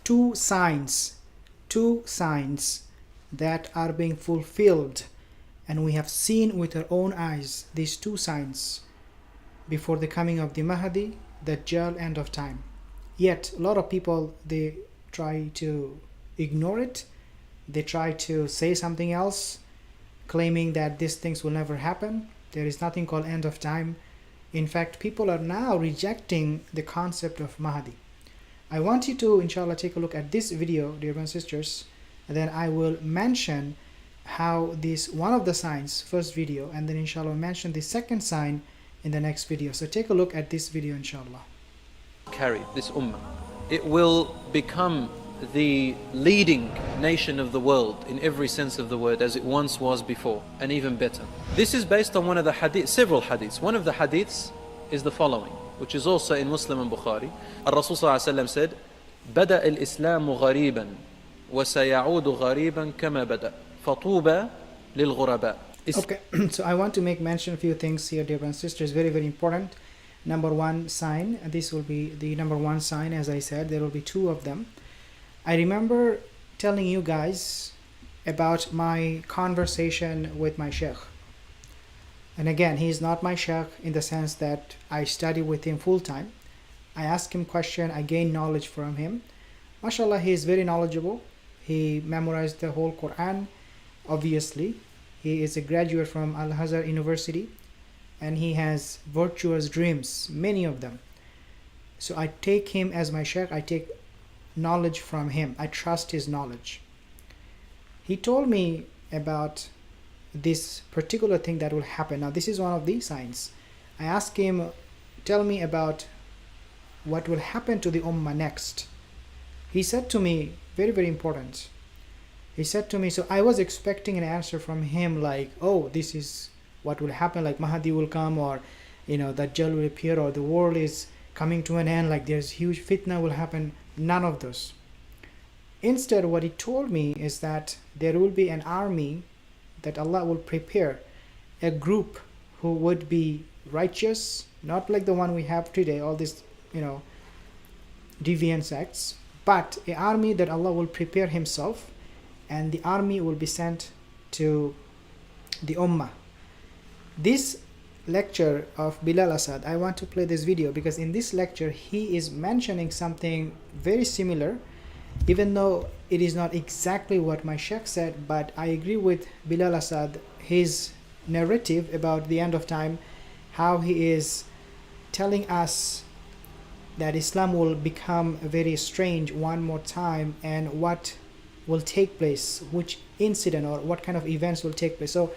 two signs that are being fulfilled, and we have seen with our own eyes these two signs before the coming of the Mahdi, Dajjal, end of time. Yet a lot of people, they try to ignore it. They try to say something else, claiming that these things will never happen. There is nothing called end of time. In fact, people are now rejecting the concept of Mahdi. I want you to, inshallah, take a look at this video, dear brothers and sisters, and then I will mention how this one of the signs, first video, and then inshallah mention the second sign in the next video. So take a look at this video, inshallah. Carry this ummah. It will become the leading nation of the world in every sense of the word, as it once was before, and even better. This is based on one of the hadiths, several hadiths. One of the hadiths is the following, which is also in Muslim and Bukhari. Rasul said, "Bada al-Islamu ghariban, wa sayaudu ghariban kama bada, fatuba lil ghuraba." Okay, so I want to make mention a few things here, dear brothers and sisters, very, very important. Number one sign, this will be the number one sign, as I said, there will be two of them. I remember telling you guys about my conversation with my sheikh. And again, he is not my sheikh in the sense that I study with him full time. I ask him question, I gain knowledge from him. MashaAllah, he is very knowledgeable. He memorized the whole Quran, obviously. He is a graduate from Al-Azhar University, and he has virtuous dreams, many of them. So I take him as my sheikh, I take knowledge from him. I trust his knowledge. He told me about this particular thing that will happen. Now this is one of the signs. I asked him, tell me about what will happen to the ummah next. He said to me, very, very important. He said to me, so I was expecting an answer from him like, oh, this is what will happen, like Mahdi will come, or Dajjal will appear, or the world is coming to an end, like there's huge fitna will happen. None of those. Instead, what he told me is that there will be an army that Allah will prepare, a group who would be righteous, not like the one we have today, all these deviant sects, but an army that Allah will prepare himself, and the army will be sent to the ummah. This lecture of Bilal Asad, I want to play this video because in this lecture he is mentioning something very similar, even though it is not exactly what my sheikh said, but I agree with Bilal Asad, his narrative about the end of time, how he is telling us that Islam will become very strange one more time, and what will take place, which incident or what kind of events will take place. So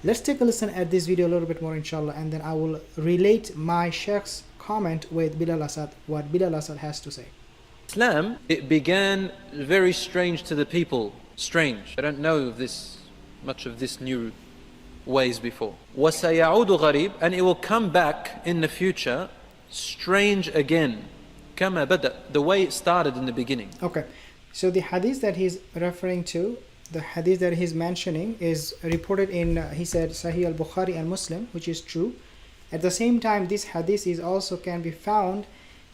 let's take a listen at this video a little bit more, inshallah, and then I will relate my sheikh's comment with Bilal Asad, what Bilal Asad has to say. Islam, it began very strange to the people. Strange. They don't know of this, much of this new ways before. وَسَيَعُودُ غَرِيبٌ, and it will come back in the future strange again. كَمَا بَدَأ, the way it started in the beginning. Okay, so the hadith that he's referring to, the hadith that he's mentioning is reported in, he said, Sahih al-Bukhari and Muslim, which is true. At the same time, this hadith is also can be found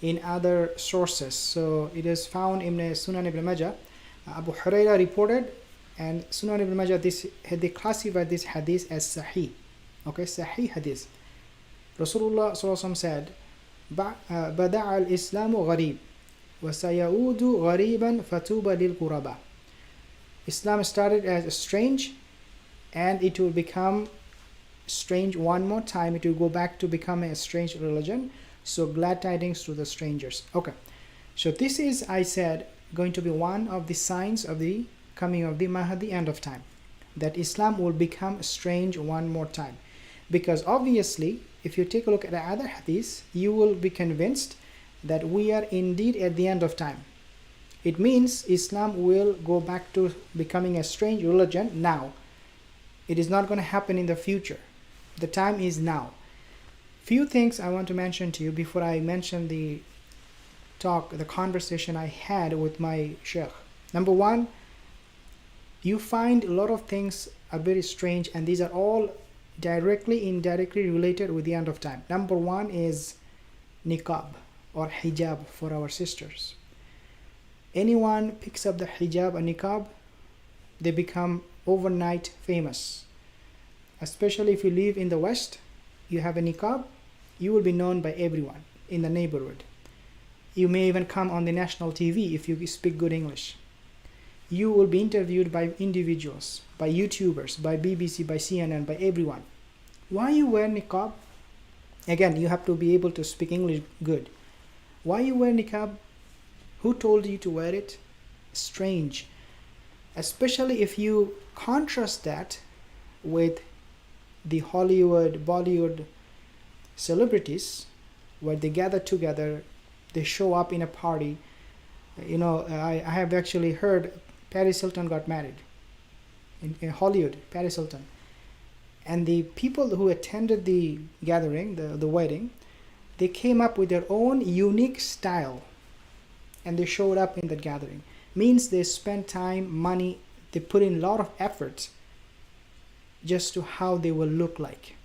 in other sources. So it is found in Sunan ibn Majah. Abu Hurairah reported, and Sunan ibn Majah, they classify this hadith as Sahih. Okay, Sahih hadith. Rasulullah sallallahu alaihi wasallam said, "Bada'a al-Islamu gharib, wa sayaudu ghariban fatuba lil quraba." Islam started as strange, and it will become strange one more time. It will go back to become a strange religion. So glad tidings to the strangers. Okay, so this is, I said, going to be one of the signs of the coming of the Mahdi, end of time, that Islam will become strange one more time. Because obviously, if you take a look at the other hadiths, you will be convinced that we are indeed at the end of time. It means Islam will go back to becoming a strange religion now. It is not going to happen in the future. The time is now. Few things I want to mention to you before I mention the conversation I had with my sheikh. Number one, you find a lot of things are very strange, and these are all directly, indirectly related with the end of time. Number one is niqab or hijab for our sisters. Anyone picks up the hijab and niqab, they become overnight famous. Especially if you live in the West, you have a niqab, you will be known by everyone in the neighborhood. You may even come on the national TV if you speak good English. You will be interviewed by individuals, by YouTubers, by BBC, by CNN, by everyone. Why you wear niqab? Again, you have to be able to speak English good. Why you wear niqab? Who told you to wear it? Strange. Especially if you contrast that with the Hollywood, Bollywood celebrities, where they gather together, they show up in a party. I have actually heard Paris Hilton got married in Hollywood, Paris Hilton. And the people who attended the gathering, the wedding, they came up with their own unique style, and they showed up in that gathering. Means they spent time, money, they put in a lot of effort just to how they will look like.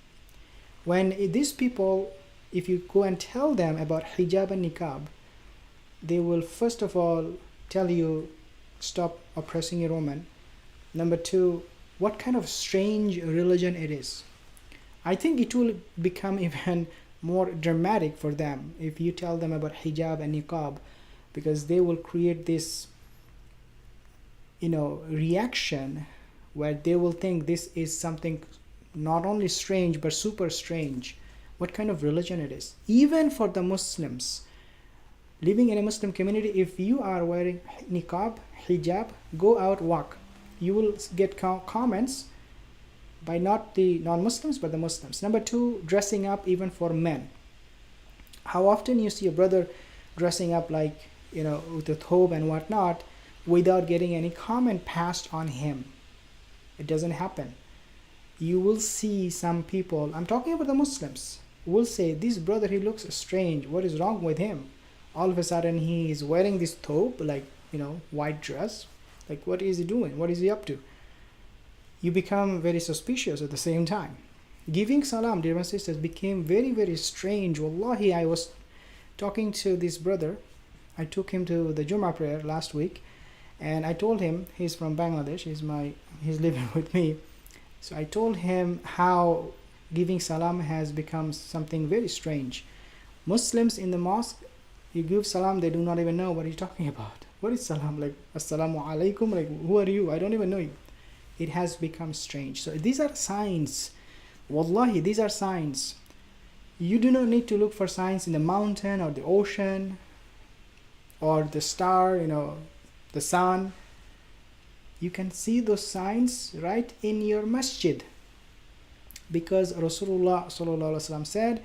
When these people, if you go and tell them about hijab and niqab, they will first of all tell you, stop oppressing your woman. Number two, what kind of strange religion it is. I think it will become even more dramatic for them if you tell them about hijab and niqab, because they will create this reaction where they will think this is something not only strange but super strange. What kind of religion it is. Even for the Muslims living in a Muslim community, if you are wearing niqab, hijab, go out, walk, you will get comments by not the non-Muslims but the Muslims. Number two, dressing up even for men. How often you see a brother dressing up like with a thobe and whatnot without getting any comment passed on him? It doesn't happen. You will see some people, I'm talking about the Muslims, will say, this brother, he looks strange, what is wrong with him? All of a sudden he is wearing this thobe, like white dress, like what is he doing, what is he up to? You become very suspicious at the same time. Giving salam, dear sisters, became very, very strange. Wallahi, I was talking to this brother. I took him to the Jummah prayer last week, and I told him, he's from Bangladesh, he's living with me. So I told him how giving salam has become something very strange. Muslims in the mosque, you give salam, they do not even know what you're talking about. What is salam? Like, assalamu alaikum, like, who are you? I don't even know you. It has become strange. So these are signs. Wallahi, these are signs. You do not need to look for signs in the mountain or the ocean or the star, the sun. You can see those signs right in your masjid, because Rasulullah sallallahu alaihi wasallam said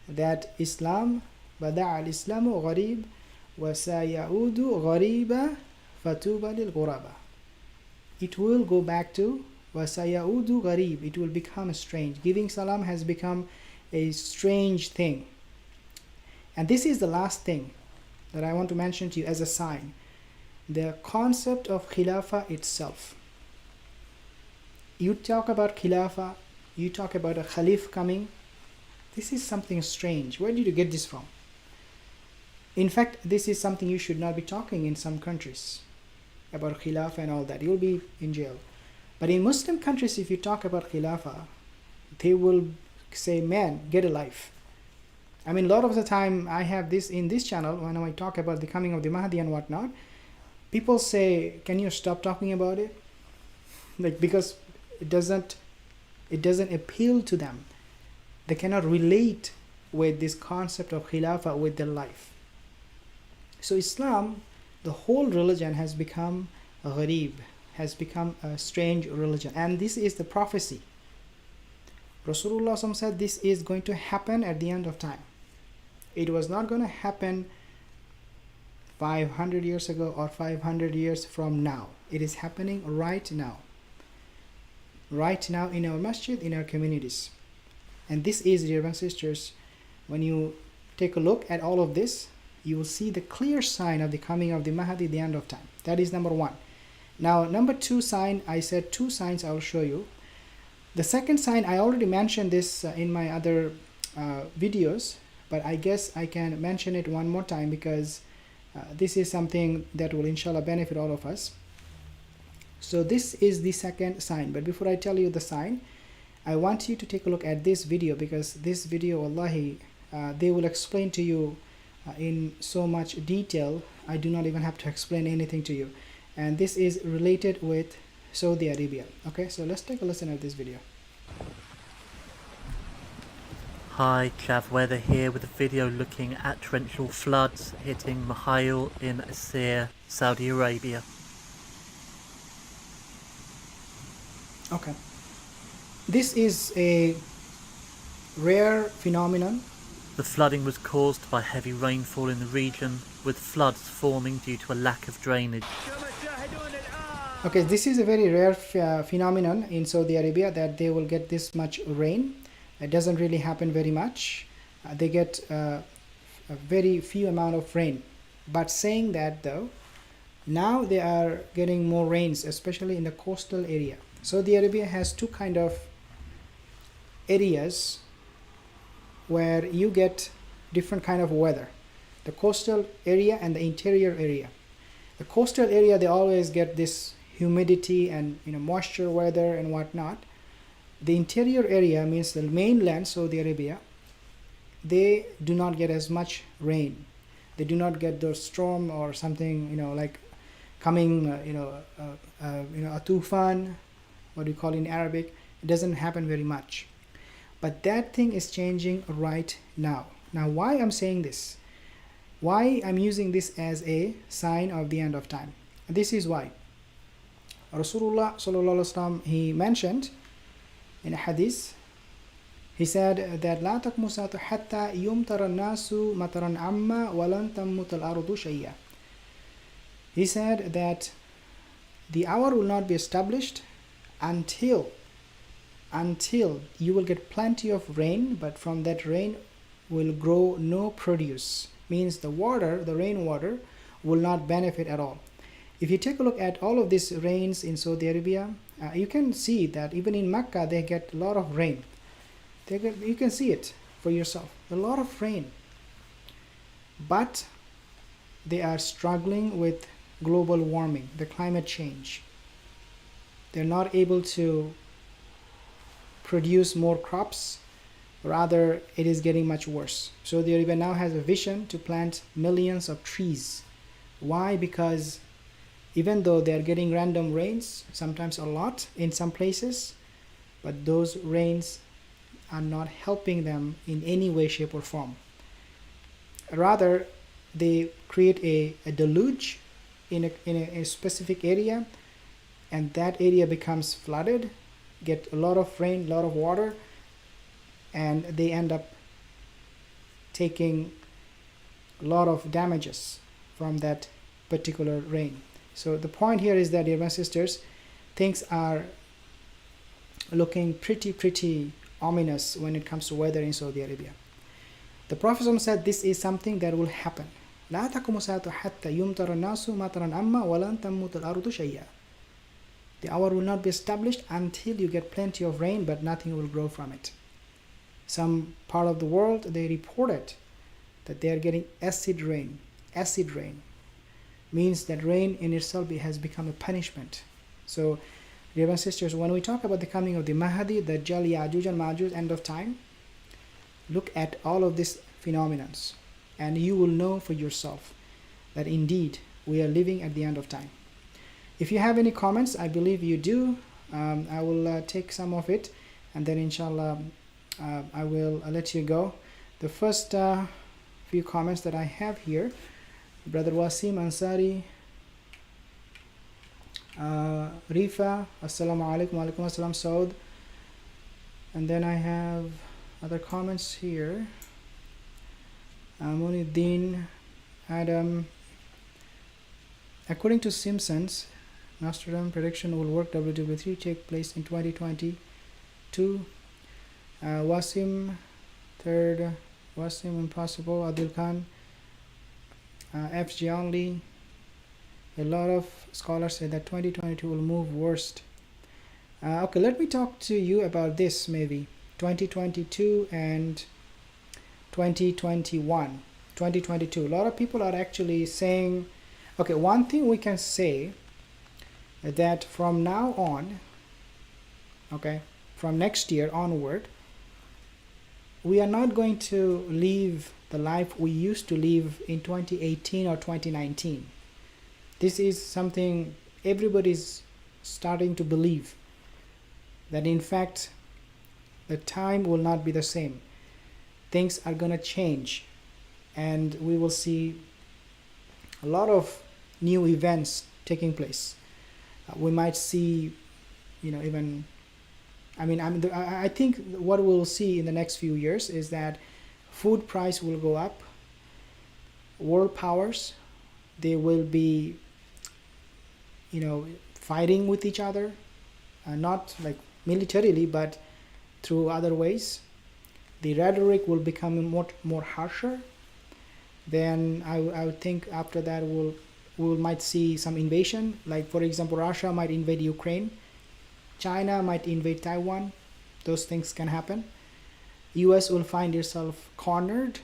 that Islam bada'a al-Islamu gharib wa sayaudu ghariba fatuba lil ghuraba. It will go back to wa sayaudu gharib. It will become strange. Giving salam has become a strange thing. And this is the last thing that I want to mention to you as a sign. The concept of khilafah itself. You talk about khilafah, you talk about a khalif coming. This is something strange. Where did you get this from? In fact, this is something you should not be talking in some countries about khilafah and all that. You'll be in jail. But in Muslim countries, if you talk about khilafah, they will say, man, get a life. I mean, a lot of the time I have this in this channel when I talk about the coming of the Mahdi and whatnot. People say, can you stop talking about it? Like, because it doesn't appeal to them. They cannot relate with this concept of khilafah with their life. So Islam, the whole religion has become a gharib, has become a strange religion. And this is the prophecy. Rasulullah said this is going to happen at the end of time. It was not going to happen 500 years ago or 500 years from now. It is happening right now. Right now in our masjid, in our communities. And this is, dear brothers and sisters, when you take a look at all of this, you will see the clear sign of the coming of the Mahdi, the end of time. That is number one. Now, number two sign, I said two signs I will show you. The second sign, I already mentioned this in my other videos, but I guess I can mention it one more time because This is something that will inshallah benefit all of us. So this is the second sign, but before I tell you the sign, I want you to take a look at this video, because this video, wallahi, they will explain to you in so much detail. I do not even have to explain anything to you, and this is related with Saudi Arabia. Okay, so let's take a listen at this video. Hi, Chav Weather here with a video looking at torrential floods hitting Mahail in Asir, Saudi Arabia. Okay, this is a rare phenomenon. The flooding was caused by heavy rainfall in the region, with floods forming due to a lack of drainage. Okay, this is a very rare phenomenon in Saudi Arabia, that they will get this much rain. It doesn't really happen very much. They get a very few amount of rain. But saying that though, now they are getting more rains, especially in the coastal area. Saudi Arabia has two kind of areas where you get different kind of weather: the coastal area and the interior area. The coastal area, they always get this humidity and moisture weather and whatnot. The interior area means the mainland Saudi Arabia, they do not get as much rain. They do not get the storm or something like coming a tufan, what do you call in Arabic. It doesn't happen very much. But that thing is changing right now. Now, why I'm saying this, why I'm using this as a sign of the end of time, this is why Rasulullah sallallahu alaihi wasallam, he mentioned in a hadith, he said that لا تقوم الساعة حتى يمطر الناس مطرا عما ولن تموت الأرض شيئا. He said that the hour will not be established until you will get plenty of rain, but from that rain will grow no produce. Means the rainwater will not benefit at all. If you take a look at all of these rains in Saudi Arabia, you can see that even in Mecca they get a lot of rain. You can see it for yourself, a lot of rain. But they are struggling with global warming, the climate change. They're not able to produce more crops, rather it is getting much worse. Saudi Arabia now has a vision to plant millions of trees. Why? Because even though they are getting random rains, sometimes a lot in some places, but those rains are not helping them in any way, shape or form. Rather, they create a deluge in a specific area, and that area becomes flooded, get a lot of rain, a lot of water, and they end up taking a lot of damages from that particular rain. So the point here is that, dear my sisters, things are looking pretty ominous when it comes to weather in Saudi Arabia. The Prophet said this is something that will happen. لا تقوم الساعة حتى يمطر الناس مطرا عما ولن تموت الأرض شيئا. The hour will not be established until you get plenty of rain, but nothing will grow from it. Some part of the world, they reported that they are getting acid rain. Acid rain means that rain in itself has become a punishment. So, dear and sisters, when we talk about the coming of the Mahdi, the Dajjal, Ya'juj and Ma'juj, end of time, look at all of these phenomena, and you will know for yourself that indeed we are living at the end of time. If you have any comments, I believe you do, I will take some of it, and then inshallah I will let you go. The first few comments that I have here, Brother Wasim Ansari, Rifa, Assalamu alaikum, wa alaikum assalam, Saud. And then I have other comments here. Muniddin, Adam. According to Simpsons, Nostradamus prediction will work. WW3 take place in 2022. Wasim, third. Wasim, impossible. Adil Khan, FG only. A lot of scholars say that 2022 will move worst. Okay, let me talk to you about this maybe. 2022 and 2021. 2022. A lot of people are actually saying, okay, one thing we can say that from now on, okay, from next year onward, we are not going to live the life we used to live in 2018 or 2019. This is something everybody's starting to believe, that in fact the time will not be the same. Things are going to change, and we will see a lot of new events taking place. We might see, even, I think what we'll see in the next few years is that food price will go up. World powers, they will be, fighting with each other, not like militarily, but through other ways. The rhetoric will become more harsher. Then I would think after that we might see some invasion. Like, for example, Russia might invade Ukraine. China might invade Taiwan. Those things can happen. US will find itself cornered,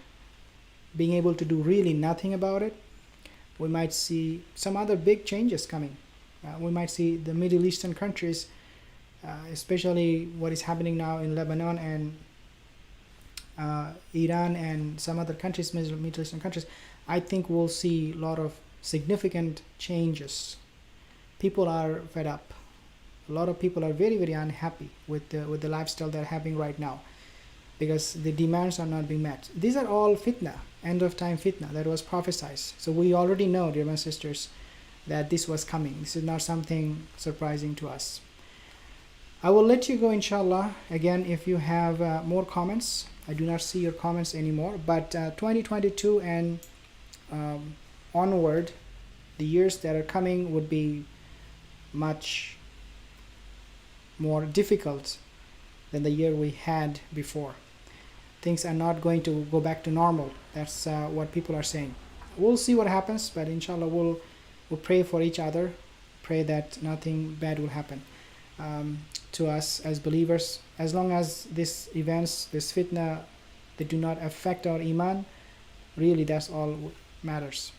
being able to do really nothing about it. We might see some other big changes coming. We might see the Middle Eastern countries, especially what is happening now in Lebanon and Iran and some other countries, Middle Eastern countries. I think we'll see a lot of significant changes. People are fed up. A lot of people are very, very unhappy with the lifestyle they're having right now, because the demands are not being met. These are all fitna, end of time fitna that was prophesied. So we already know, dear brothers and sisters, that this was coming. This is not something surprising to us. I will let you go, inshallah. Again, if you have more comments, I do not see your comments anymore, but 2022 and onward, the years that are coming would be much more difficult than the year we had before. Things are not going to go back to normal. That's what people are saying. We'll see what happens, but inshallah we'll pray for each other, pray that nothing bad will happen to us as believers. As long as these events, this fitna, they do not affect our iman, really that's all matters.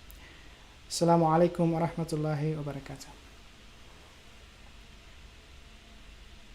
Assalamu alaikum wa rahmatullahi wa barakatuh.